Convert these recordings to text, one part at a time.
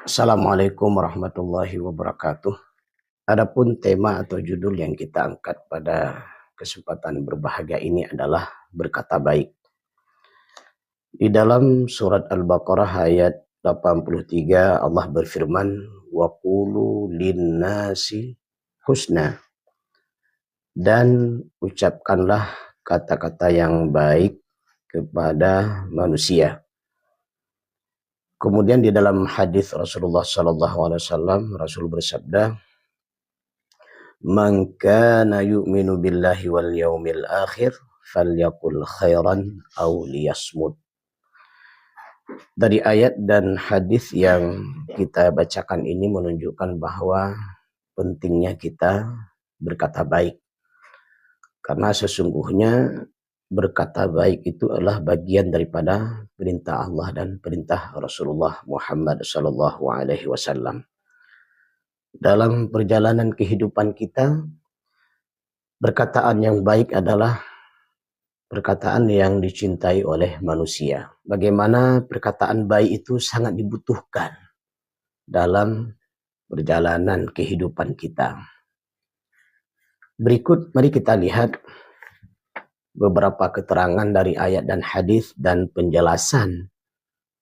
Assalamualaikum warahmatullahi wabarakatuh. Adapun tema atau judul yang kita angkat pada kesempatan berbahagia ini adalah berkata baik. Di dalam surat Al-Baqarah ayat 83 Allah berfirman, wa qulu linnasi husna, dan ucapkanlah kata-kata yang baik kepada manusia. Kemudian di dalam hadis Rasulullah SAW, Rasul bersabda, man kana yu'minu billahi wal yaumil akhir falyaqul khairan aw liyasmut. Dari ayat dan hadis yang kita bacakan ini menunjukkan bahwa pentingnya kita berkata baik. Karena sesungguhnya berkata baik itu adalah bagian daripada perintah Allah dan perintah Rasulullah Muhammad SAW. Dalam perjalanan kehidupan kita, perkataan yang baik adalah perkataan yang dicintai oleh manusia. Bagaimana perkataan baik itu sangat dibutuhkan dalam perjalanan kehidupan kita. Berikut mari kita lihat beberapa keterangan dari ayat dan hadis dan penjelasan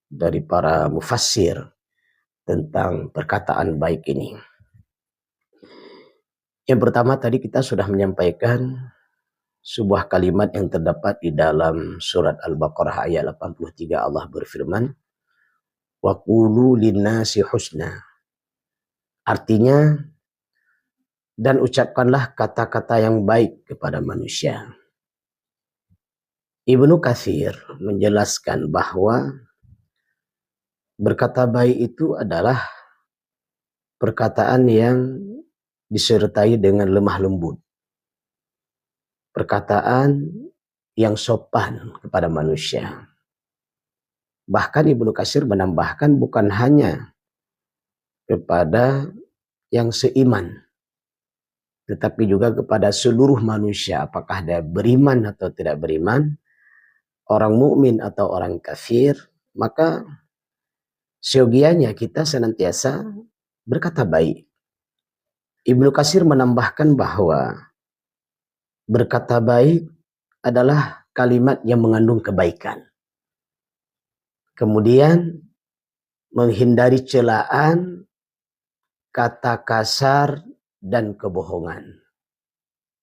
dari para mufassir tentang perkataan baik ini. Yang pertama tadi kita sudah menyampaikan sebuah kalimat yang terdapat di dalam surat Al-Baqarah ayat 83. Allah berfirman, wa qulu linnasi husna. Artinya, dan ucapkanlah kata-kata yang baik kepada manusia. Ibnu Katsir menjelaskan bahwa berkata baik itu adalah perkataan yang disertai dengan lemah lembut. Perkataan yang sopan kepada manusia. Bahkan Ibnu Katsir menambahkan bukan hanya kepada yang seiman, tetapi juga kepada seluruh manusia, apakah dia beriman atau tidak beriman, orang mukmin atau orang kafir, maka seyogianya kita senantiasa berkata baik. Ibnu Katsir menambahkan bahwa berkata baik adalah kalimat yang mengandung kebaikan. Kemudian menghindari celaan, kata kasar, dan kebohongan.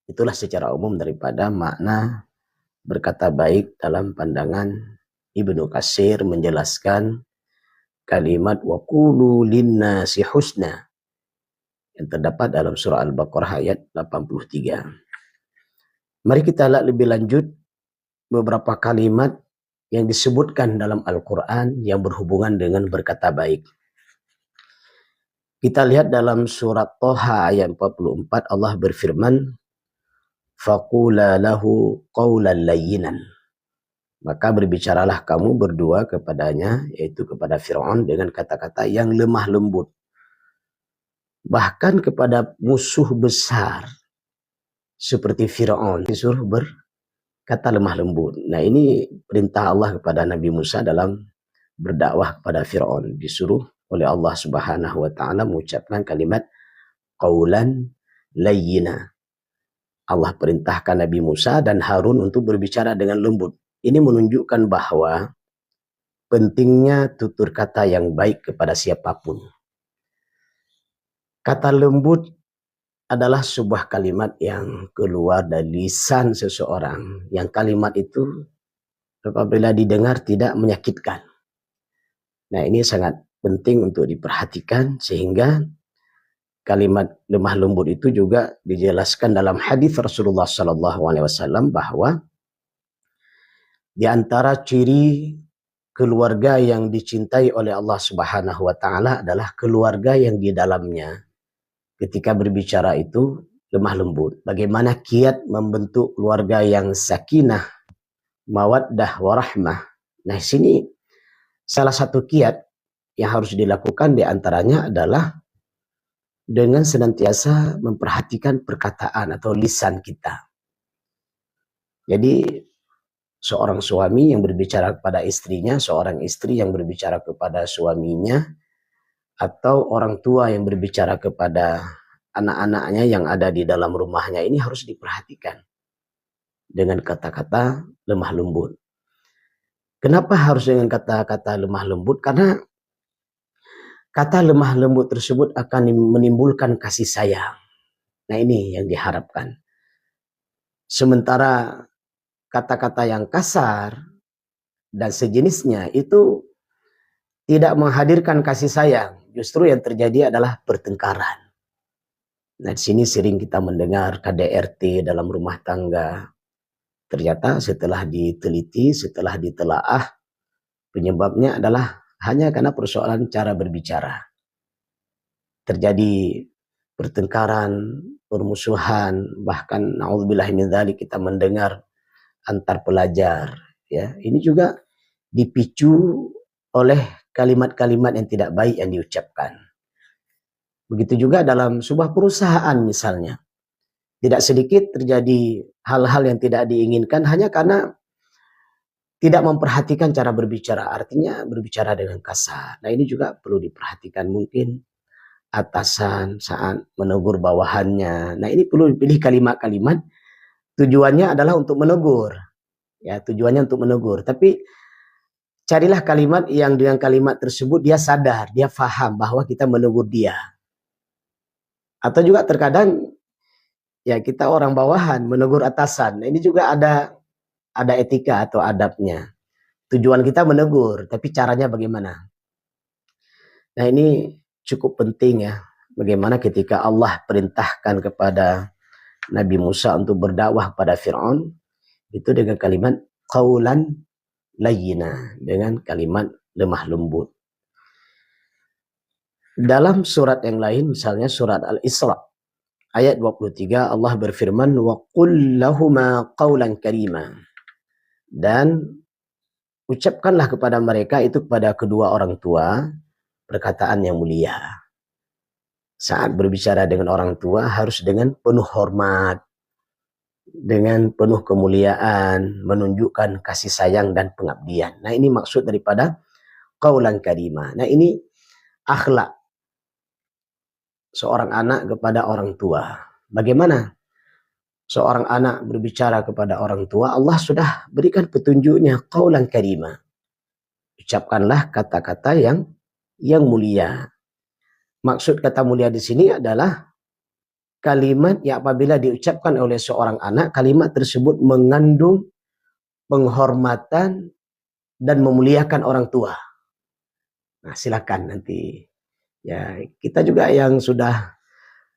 Itulah secara umum daripada makna berkata baik dalam pandangan Ibnu Katsir menjelaskan kalimat wa qulu linnasi husna yang terdapat dalam surah Al-Baqarah ayat 83. Mari kita lihat lebih lanjut beberapa kalimat yang disebutkan dalam Al-Quran yang berhubungan dengan berkata baik. Kita lihat dalam surat Thaha ayat 44 Allah berfirman, faqula lahu qawlan layyinan. Maka berbicaralah kamu berdua kepadanya, yaitu kepada Fir'aun dengan kata-kata yang lemah lembut. Bahkan kepada musuh besar seperti Fir'aun disuruh berkata lemah lembut. Nah, ini perintah Allah kepada Nabi Musa dalam berdakwah kepada Fir'aun. Disuruh oleh Allah Subhanahu wa taala mengucapkan kalimat qaulan layyina. Allah perintahkan Nabi Musa dan Harun untuk berbicara dengan lembut. Ini menunjukkan bahwa pentingnya tutur kata yang baik kepada siapapun. Kata lembut adalah sebuah kalimat yang keluar dari lisan seseorang, yang kalimat itu apabila didengar tidak menyakitkan. Nah, ini sangat penting untuk diperhatikan, sehingga kalimat lemah lembut itu juga dijelaskan dalam hadis Rasulullah SAW bahwa di antara ciri keluarga yang dicintai oleh Allah Subhanahu wa taala adalah keluarga yang di dalamnya ketika berbicara itu lemah lembut. Bagaimana kiat membentuk keluarga yang sakinah, mawaddah, warahmah. Nah, sini salah satu kiat yang harus dilakukan diantaranya adalah dengan senantiasa memperhatikan perkataan atau lisan kita. Jadi seorang suami yang berbicara kepada istrinya, seorang istri yang berbicara kepada suaminya atau orang tua yang berbicara kepada anak-anaknya yang ada di dalam rumahnya ini harus diperhatikan dengan kata-kata lemah lembut. Kenapa harus dengan kata-kata lemah lembut? Karena kata lemah lembut tersebut akan menimbulkan kasih sayang. Nah, ini yang diharapkan. Sementara kata-kata yang kasar dan sejenisnya itu tidak menghadirkan kasih sayang. Justru yang terjadi adalah pertengkaran. Nah, di sini sering kita mendengar KDRT dalam rumah tangga. Ternyata setelah diteliti, setelah ditelaah, penyebabnya adalah hanya karena persoalan cara berbicara. Terjadi pertengkaran, permusuhan, bahkan naudzubillah min dzalik kita mendengar antar pelajar. Ya, ini juga dipicu oleh kalimat-kalimat yang tidak baik yang diucapkan. Begitu juga dalam sebuah perusahaan misalnya. Tidak sedikit terjadi hal-hal yang tidak diinginkan hanya karena tidak memperhatikan cara berbicara. Artinya berbicara dengan kasar. Nah, ini juga perlu diperhatikan mungkin atasan saat menegur bawahannya. Nah, ini perlu dipilih kalimat-kalimat tujuannya adalah untuk menegur. Ya, tujuannya untuk menegur. Tapi carilah kalimat yang dengan kalimat tersebut dia sadar, dia faham bahwa kita menegur dia. Atau juga terkadang ya kita orang bawahan menegur atasan. Nah, ini juga ada etika atau adabnya. Tujuan kita menegur, tapi caranya bagaimana? Nah, ini cukup penting ya. Bagaimana ketika Allah perintahkan kepada Nabi Musa untuk berdakwah pada Fir'aun, itu dengan kalimat qaulan layyina, dengan kalimat lemah lembut. Dalam surat yang lain, misalnya surat Al-Isra, ayat 23, Allah berfirman, wa qul lahuma qaulan karima. Dan ucapkanlah kepada mereka, itu kepada kedua orang tua, perkataan yang mulia. Saat berbicara dengan orang tua harus dengan penuh hormat, dengan penuh kemuliaan, menunjukkan kasih sayang dan pengabdian. Nah, ini maksud daripada qaulan karima. Nah, ini akhlak seorang anak kepada orang tua. Bagaimana seorang anak berbicara kepada orang tua? Allah sudah berikan petunjuknya, qaulan karima. Ucapkanlah kata-kata yang mulia. Maksud kata mulia di sini adalah kalimat yang apabila diucapkan oleh seorang anak, kalimat tersebut mengandung penghormatan dan memuliakan orang tua. Nah, silakan nanti. Ya, kita juga yang sudah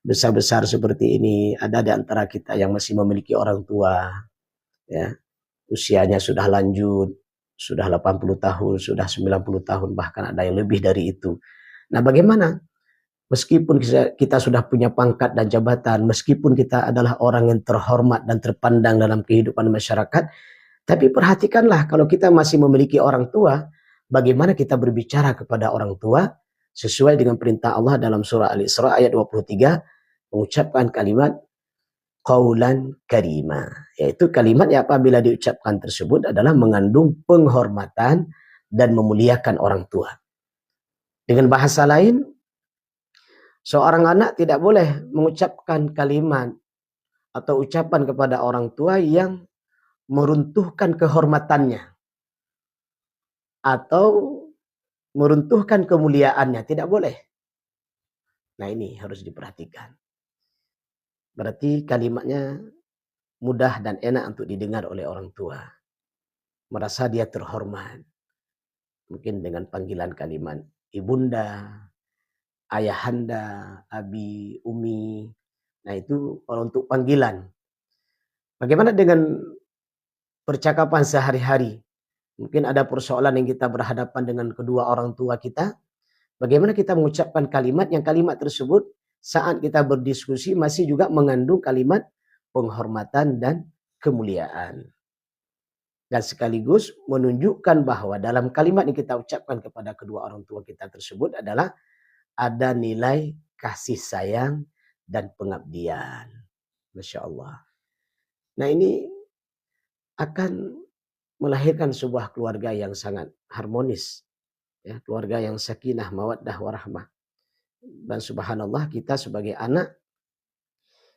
besar-besar seperti ini, ada di antara kita yang masih memiliki orang tua, ya, usianya sudah lanjut, sudah 80 tahun, sudah 90 tahun, bahkan ada yang lebih dari itu. Nah, bagaimana? Meskipun kita sudah punya pangkat dan jabatan, meskipun kita adalah orang yang terhormat dan terpandang dalam kehidupan masyarakat, tapi perhatikanlah kalau kita masih memiliki orang tua, bagaimana kita berbicara kepada orang tua sesuai dengan perintah Allah dalam surah Al-Isra ayat 23, mengucapkan kalimat qaulan karima, yaitu kalimat yang apabila diucapkan tersebut adalah mengandung penghormatan dan memuliakan orang tua. Dengan bahasa lain, seorang anak tidak boleh mengucapkan kalimat atau ucapan kepada orang tua yang meruntuhkan kehormatannya atau meruntuhkan kemuliaannya, tidak boleh. Nah, ini harus diperhatikan. Berarti kalimatnya mudah dan enak untuk didengar oleh orang tua. Merasa dia terhormat. Mungkin dengan panggilan kalimat ibunda, ayahanda, abi, umi. Nah, itu untuk panggilan. Bagaimana dengan percakapan sehari-hari? Mungkin ada persoalan yang kita berhadapan dengan kedua orang tua kita. Bagaimana kita mengucapkan kalimat yang kalimat tersebut saat kita berdiskusi masih juga mengandung kalimat penghormatan dan kemuliaan. Dan sekaligus menunjukkan bahwa dalam kalimat yang kita ucapkan kepada kedua orang tua kita tersebut adalah ada nilai kasih sayang dan pengabdian. Masya Allah. Nah, ini akan melahirkan sebuah keluarga yang sangat harmonis. Ya, keluarga yang sakinah, mawaddah, warahmah. Dan subhanallah, kita sebagai anak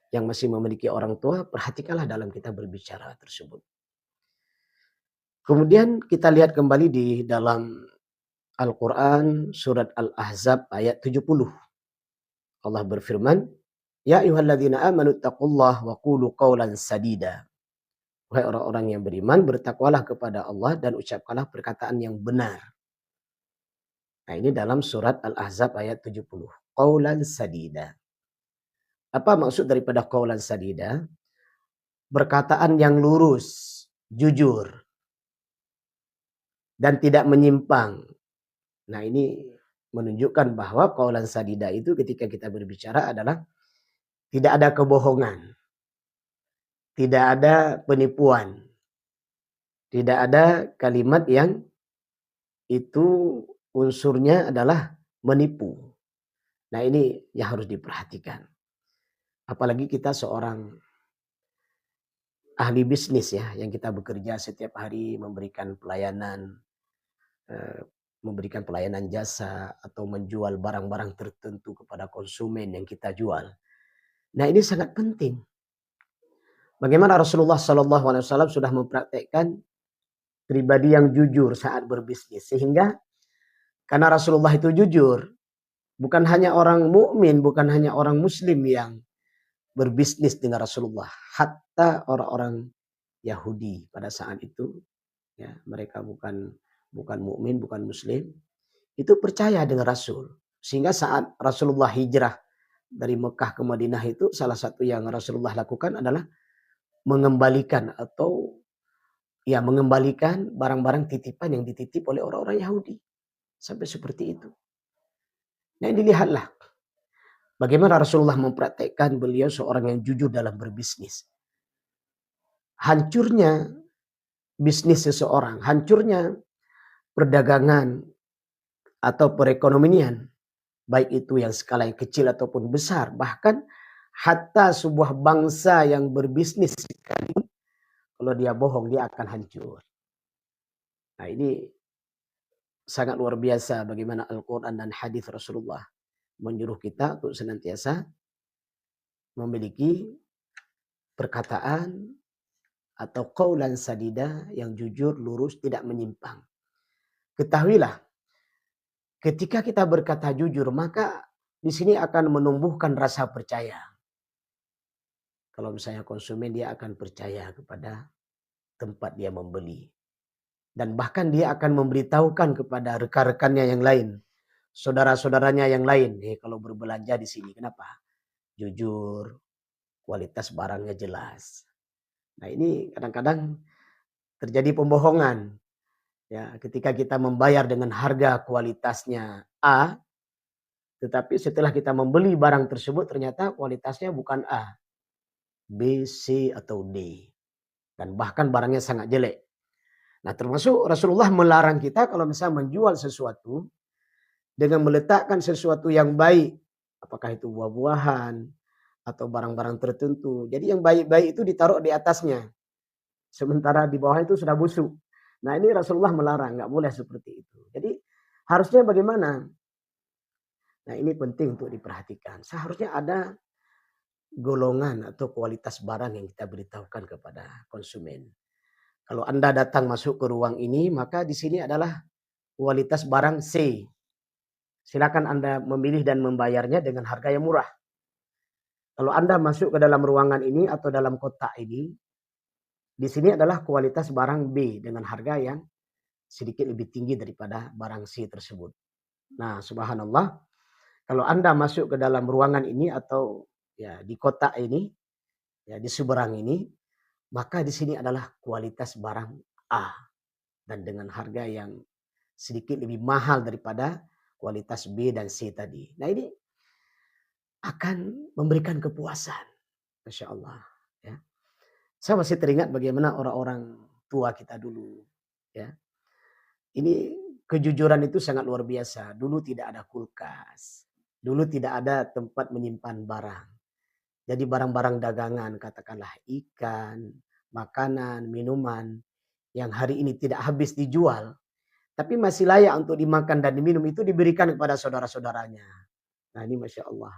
yang masih memiliki orang tua, perhatikanlah dalam kita berbicara tersebut. Kemudian kita lihat kembali di dalam Al-Quran surat Al-Ahzab ayat 70. Allah berfirman, Ya ayyuhalladzina amanu taqullah wa qulu qawlan sadida. Wahai orang-orang yang beriman, bertakwalah kepada Allah dan ucapkanlah perkataan yang benar. Nah, ini dalam surat Al-Ahzab ayat 70. Qawlan sadida. Apa maksud daripada qawlan sadida? Perkataan yang lurus, jujur, dan tidak menyimpang. Nah, ini menunjukkan bahwa qawlan sadida itu ketika kita berbicara adalah tidak ada kebohongan, tidak ada penipuan, tidak ada kalimat yang itu unsurnya adalah menipu. Nah, ini yang harus diperhatikan. Apalagi kita seorang ahli bisnis ya, yang kita bekerja setiap hari memberikan pelayanan, memberikan pelayanan jasa atau menjual barang-barang tertentu kepada konsumen yang kita jual. Nah, ini sangat penting. Bagaimana Rasulullah SAW sudah mempraktekkan pribadi yang jujur saat berbisnis, sehingga karena Rasulullah itu jujur, bukan hanya orang mukmin, bukan hanya orang muslim yang berbisnis dengan Rasulullah, hatta orang-orang Yahudi pada saat itu, ya, mereka bukan mukmin, bukan muslim, itu percaya dengan Rasul. Sehingga saat Rasulullah hijrah dari Mekah ke Madinah itu, salah satu yang Rasulullah lakukan adalah mengembalikan barang-barang titipan yang dititip oleh orang-orang Yahudi. Sampai seperti itu. Nah, dilihatlah bagaimana Rasulullah mempraktekkan beliau seorang yang jujur dalam berbisnis. Hancurnya bisnis seseorang, hancurnya perdagangan atau perekonomian, baik itu yang skala yang kecil ataupun besar, bahkan hatta sebuah bangsa yang berbisnis sekalipun, kalau dia bohong dia akan hancur. Nah, ini sangat luar biasa bagaimana Al-Quran dan hadis Rasulullah menyuruh kita untuk senantiasa memiliki perkataan atau qaulan sadida yang jujur, lurus, tidak menyimpang. Ketahuilah, ketika kita berkata jujur, maka di sini akan menumbuhkan rasa percaya. Kalau misalnya konsumen, dia akan percaya kepada tempat dia membeli. Dan bahkan dia akan memberitahukan kepada rekan-rekannya yang lain, saudara-saudaranya yang lain, kalau berbelanja di sini, kenapa? Jujur, kualitas barangnya jelas. Nah, ini kadang-kadang terjadi pembohongan. Ya, ketika kita membayar dengan harga kualitasnya A, tetapi setelah kita membeli barang tersebut ternyata kualitasnya bukan A, B, C, atau D. Dan bahkan barangnya sangat jelek. Nah, termasuk Rasulullah melarang kita kalau misalnya menjual sesuatu dengan meletakkan sesuatu yang baik, apakah itu buah-buahan atau barang-barang tertentu. Jadi yang baik-baik itu ditaruh di atasnya, sementara di bawah itu sudah busuk. Nah, ini Rasulullah melarang, nggak boleh seperti itu. Jadi harusnya bagaimana? Nah, ini penting untuk diperhatikan. Seharusnya ada golongan atau kualitas barang yang kita beritahukan kepada konsumen. Kalau Anda datang masuk ke ruang ini, maka di sini adalah kualitas barang C. Silakan Anda memilih dan membayarnya dengan harga yang murah. Kalau Anda masuk ke dalam ruangan ini atau dalam kotak ini, di sini adalah kualitas barang B dengan harga yang sedikit lebih tinggi daripada barang C tersebut. Nah, subhanallah, kalau Anda masuk ke dalam ruangan ini atau ya di kotak ini, ya di seberang ini, maka di sini adalah kualitas barang A dan dengan harga yang sedikit lebih mahal daripada kualitas B dan C tadi. Nah, ini akan memberikan kepuasan. Masya Allah. Ya. Saya masih teringat bagaimana orang-orang tua kita dulu. Ya. Ini kejujuran itu sangat luar biasa. Dulu tidak ada kulkas. Dulu tidak ada tempat menyimpan barang. Jadi barang-barang dagangan, katakanlah ikan, makanan, minuman, yang hari ini tidak habis dijual, tapi masih layak untuk dimakan dan diminum, itu diberikan kepada saudara-saudaranya. Nah ini Masya Allah.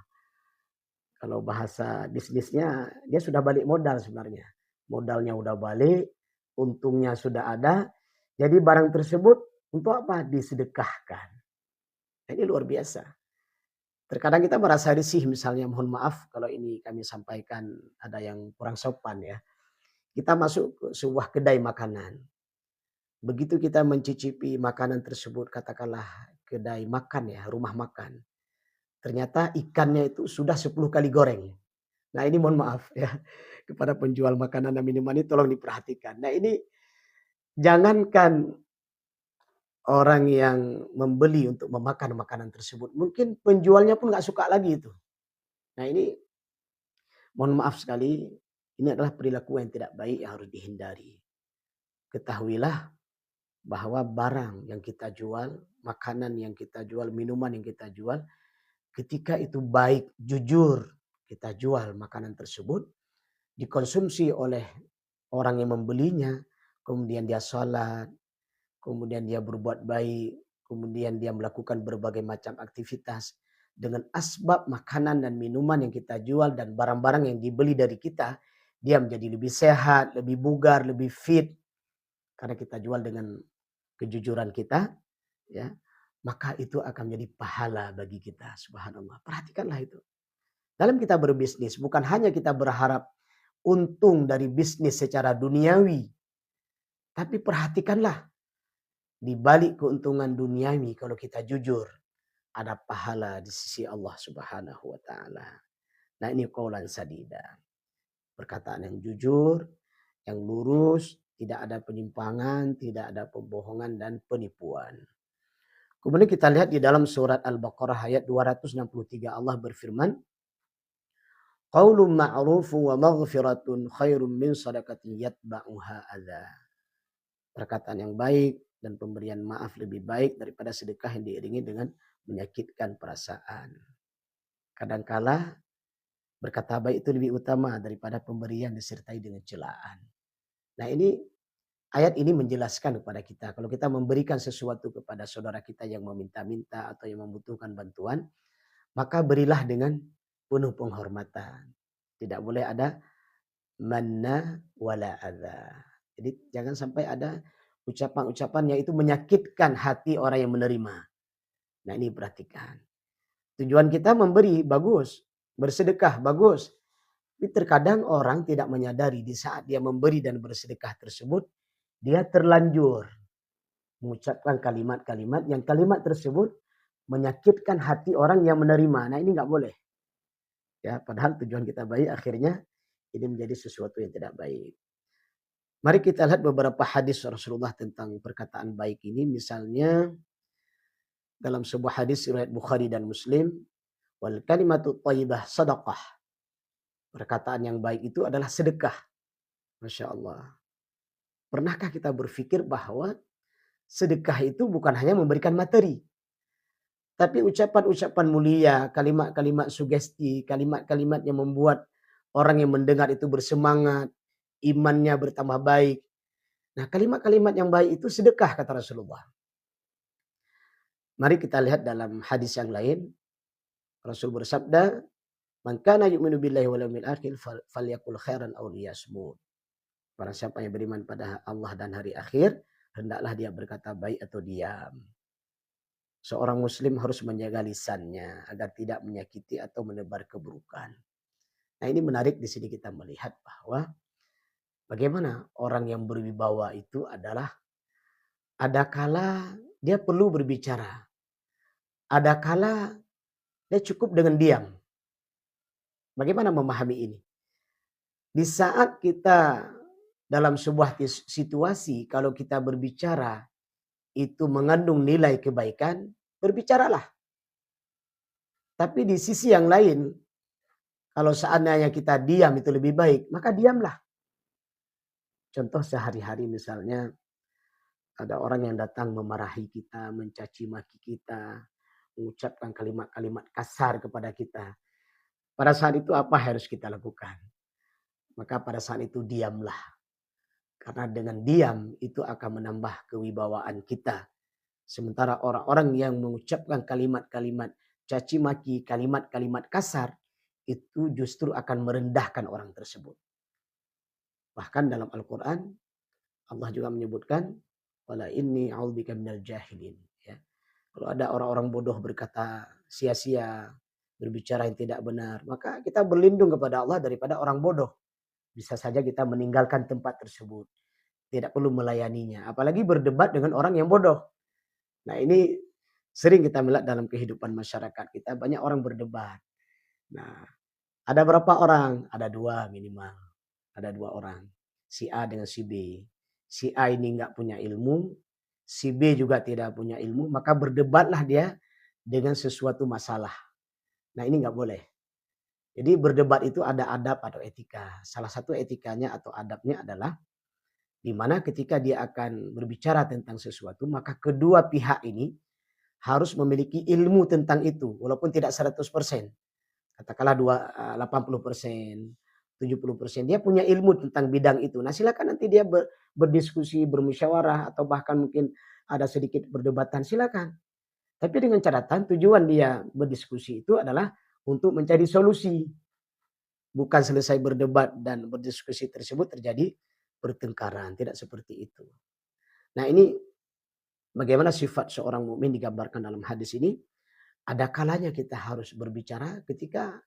Kalau bahasa bisnisnya, dia sudah balik modal sebenarnya. Modalnya udah balik, untungnya sudah ada. Jadi barang tersebut untuk apa? Disedekahkan. Nah, ini luar biasa. Terkadang kita merasa risih misalnya, mohon maaf kalau ini kami sampaikan ada yang kurang sopan ya. Kita masuk ke sebuah kedai makanan. Begitu kita mencicipi makanan tersebut, katakanlah kedai makan ya, rumah makan. Ternyata ikannya itu sudah 10 kali goreng. Nah ini mohon maaf ya, kepada penjual makanan dan minuman ini tolong diperhatikan. Nah ini jangankan orang yang membeli untuk memakan makanan tersebut, mungkin penjualnya pun nggak suka lagi itu. Nah ini mohon maaf sekali, ini adalah perilaku yang tidak baik yang harus dihindari. Ketahuilah bahwa barang yang kita jual, makanan yang kita jual, minuman yang kita jual, ketika itu baik, jujur kita jual makanan tersebut, dikonsumsi oleh orang yang membelinya, kemudian dia sholat, kemudian dia berbuat baik, kemudian dia melakukan berbagai macam aktivitas dengan asbab makanan dan minuman yang kita jual dan barang-barang yang dibeli dari kita, dia menjadi lebih sehat, lebih bugar, lebih fit karena kita jual dengan kejujuran kita, ya, maka itu akan menjadi pahala bagi kita. Subhanallah. Perhatikanlah itu. Dalam kita berbisnis, bukan hanya kita berharap untung dari bisnis secara duniawi, tapi perhatikanlah di balik keuntungan duniawi kalau kita jujur, ada pahala di sisi Allah Subhanahu wa taala. Nah, ini qaulan sadida. Perkataan yang jujur, yang lurus, tidak ada penyimpangan, tidak ada pembohongan dan penipuan. Kemudian kita lihat di dalam surat Al-Baqarah ayat 263 Allah berfirman, qaulun ma'rufun wa maghfiratun khairum min shadaqatin yatba'uha adza. Perkataan yang baik dan pemberian maaf lebih baik daripada sedekah yang diiringi dengan menyakitkan perasaan. Kadangkala berkata baik itu lebih utama daripada pemberian disertai dengan celaan. Nah ini ayat ini menjelaskan kepada kita, kalau kita memberikan sesuatu kepada saudara kita yang meminta-minta atau yang membutuhkan bantuan, maka berilah dengan penuh penghormatan. Tidak boleh ada manna wala adza. Jadi jangan sampai ada ucapan-ucapan yang itu menyakitkan hati orang yang menerima. Nah ini perhatikan. Tujuan kita memberi, bagus. Bersedekah, bagus. Tapi terkadang orang tidak menyadari di saat dia memberi dan bersedekah tersebut, dia terlanjur mengucapkan kalimat-kalimat yang kalimat tersebut menyakitkan hati orang yang menerima. Nah ini nggak boleh. Ya, padahal tujuan kita baik, akhirnya ini menjadi sesuatu yang tidak baik. Mari kita lihat beberapa hadis Rasulullah tentang perkataan baik ini. Misalnya dalam sebuah hadis riwayat Bukhari dan Muslim, wal kalimatu thayyibah sadaqah. Perkataan yang baik itu adalah sedekah. Masya Allah. Pernahkah kita berpikir bahwa sedekah itu bukan hanya memberikan materi, tapi ucapan-ucapan mulia, kalimat-kalimat sugesti, kalimat-kalimat yang membuat orang yang mendengar itu bersemangat, imannya bertambah baik. Nah, kalimat-kalimat yang baik itu sedekah kata Rasulullah. Mari kita lihat dalam hadis yang lain. Rasul bersabda, "Man kana yu'minu billahi wal yawmil akhir falyakul khairan aw liyasmut." Barang siapa yang beriman pada Allah dan hari akhir, hendaklah dia berkata baik atau diam. Seorang muslim harus menjaga lisannya agar tidak menyakiti atau menebar keburukan. Nah, ini menarik di sini kita melihat bahwa bagaimana orang yang berwibawa itu adalah ada kala dia perlu berbicara. Ada kala dia cukup dengan diam. Bagaimana memahami ini? Di saat kita dalam sebuah situasi, kalau kita berbicara itu mengandung nilai kebaikan, berbicaralah. Tapi di sisi yang lain, kalau seandainya kita diam itu lebih baik, maka diamlah. Contoh sehari-hari misalnya, ada orang yang datang memarahi kita, mencaci maki kita, mengucapkan kalimat-kalimat kasar kepada kita. Pada saat itu apa harus kita lakukan? Maka pada saat itu diamlah. Karena dengan diam itu akan menambah kewibawaan kita. Sementara orang-orang yang mengucapkan kalimat-kalimat caci maki, kalimat-kalimat kasar, itu justru akan merendahkan orang tersebut. Bahkan dalam Al-Quran, Allah juga menyebutkan, wala inni a'udzubika minal jahilin. Ya. Kalau ada orang-orang bodoh berkata sia-sia, berbicara yang tidak benar, maka kita berlindung kepada Allah daripada orang bodoh. Bisa saja kita meninggalkan tempat tersebut. Tidak perlu melayaninya. Apalagi berdebat dengan orang yang bodoh. Nah ini sering kita melihat dalam kehidupan masyarakat kita. Banyak orang berdebat. Nah ada berapa orang? Ada 2 minimal. Ada 2 orang. Si A dengan si B. Si A ini nggak punya ilmu. Si B juga tidak punya ilmu. Maka berdebatlah dia dengan sesuatu masalah. Nah ini nggak boleh. Jadi berdebat itu ada adab atau etika. Salah satu etikanya atau adabnya adalah di mana ketika dia akan berbicara tentang sesuatu, maka kedua pihak ini harus memiliki ilmu tentang itu, walaupun tidak 100%. Katakanlah 80%, 70%. Dia punya ilmu tentang bidang itu. Nah silakan nanti dia berdiskusi, bermusyawarah, atau bahkan mungkin ada sedikit perdebatan, silakan. Tapi dengan catatan tujuan dia berdiskusi itu adalah untuk mencari solusi. Bukan selesai berdebat dan berdiskusi tersebut terjadi pertengkaran. Tidak seperti itu. Nah ini bagaimana sifat seorang mukmin digambarkan dalam hadis ini. Ada kalanya kita harus berbicara ketika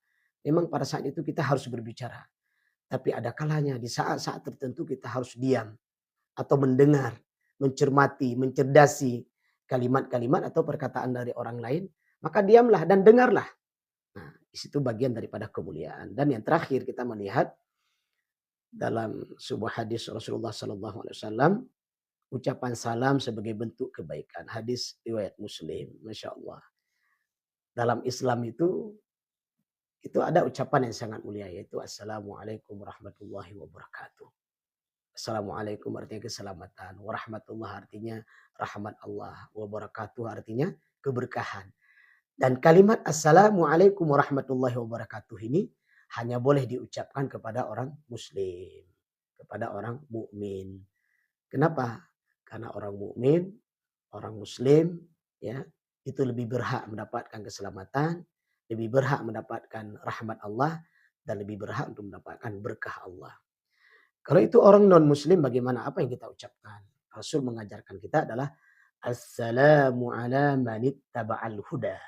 memang pada saat itu kita harus berbicara. Tapi ada kalanya di saat-saat tertentu kita harus diam. Atau mendengar, mencermati, mencerdasi kalimat-kalimat atau perkataan dari orang lain. Maka diamlah dan dengarlah. Nah, di situ bagian daripada kemuliaan. Dan yang terakhir kita melihat dalam sebuah hadis Rasulullah SAW, ucapan salam sebagai bentuk kebaikan. Hadis riwayat Muslim, Masya Allah. Dalam Islam itu ada ucapan yang sangat mulia, yaitu Assalamualaikum warahmatullahi wabarakatuh. Assalamualaikum artinya keselamatan, warahmatullah artinya rahmat Allah, wabarakatuh artinya keberkahan. Dan kalimat Assalamualaikum warahmatullahi wabarakatuh ini hanya boleh diucapkan kepada orang muslim, kepada orang mukmin. Kenapa? Karena orang mukmin, orang muslim, ya, itu lebih berhak mendapatkan keselamatan, lebih berhak mendapatkan rahmat Allah, dan lebih berhak untuk mendapatkan berkah Allah. Kalau itu orang non muslim, bagaimana? Apa yang kita ucapkan? Rasul mengajarkan kita adalah Assalamu ala manittaba'al huda.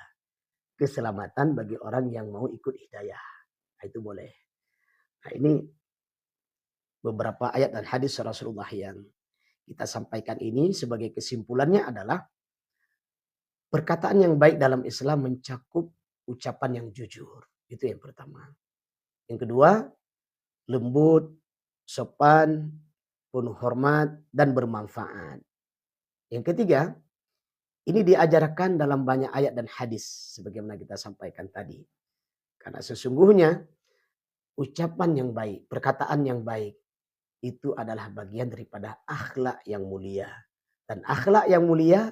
Keselamatan bagi orang yang mau ikut hidayah. Nah, itu boleh. Nah, ini beberapa ayat dan hadis Rasulullah yang kita sampaikan ini sebagai kesimpulannya adalah perkataan yang baik dalam Islam mencakup ucapan yang jujur. Itu yang pertama. Yang kedua, lembut, sopan, penuh hormat, dan bermanfaat. Yang ketiga, ini diajarkan dalam banyak ayat dan hadis sebagaimana kita sampaikan tadi. Karena sesungguhnya ucapan yang baik, perkataan yang baik itu adalah bagian daripada akhlak yang mulia. Dan akhlak yang mulia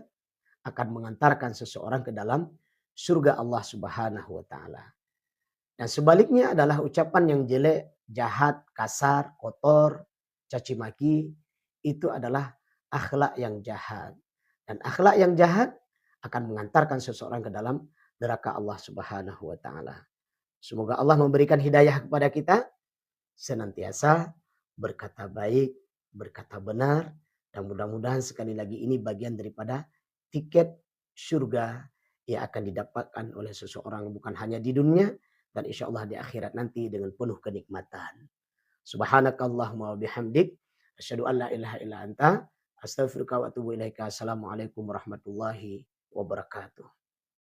akan mengantarkan seseorang ke dalam surga Allah Subhanahu wa taala. Dan sebaliknya adalah ucapan yang jelek, jahat, kasar, kotor, caci maki, itu adalah akhlak yang jahat. Dan akhlak yang jahat akan mengantarkan seseorang ke dalam neraka Allah Subhanahu wa taala. Semoga Allah memberikan hidayah kepada kita senantiasa berkata baik, berkata benar, dan mudah-mudahan sekali lagi ini bagian daripada tiket surga yang akan didapatkan oleh seseorang bukan hanya di dunia dan insya Allah di akhirat nanti dengan penuh kenikmatan. Subhanakallahumma wa bihamdik asyhadu an la ilaha illa anta astaghfiruka wa atubu ilaika. Assalamualaikum warahmatullahi wabarakatuh.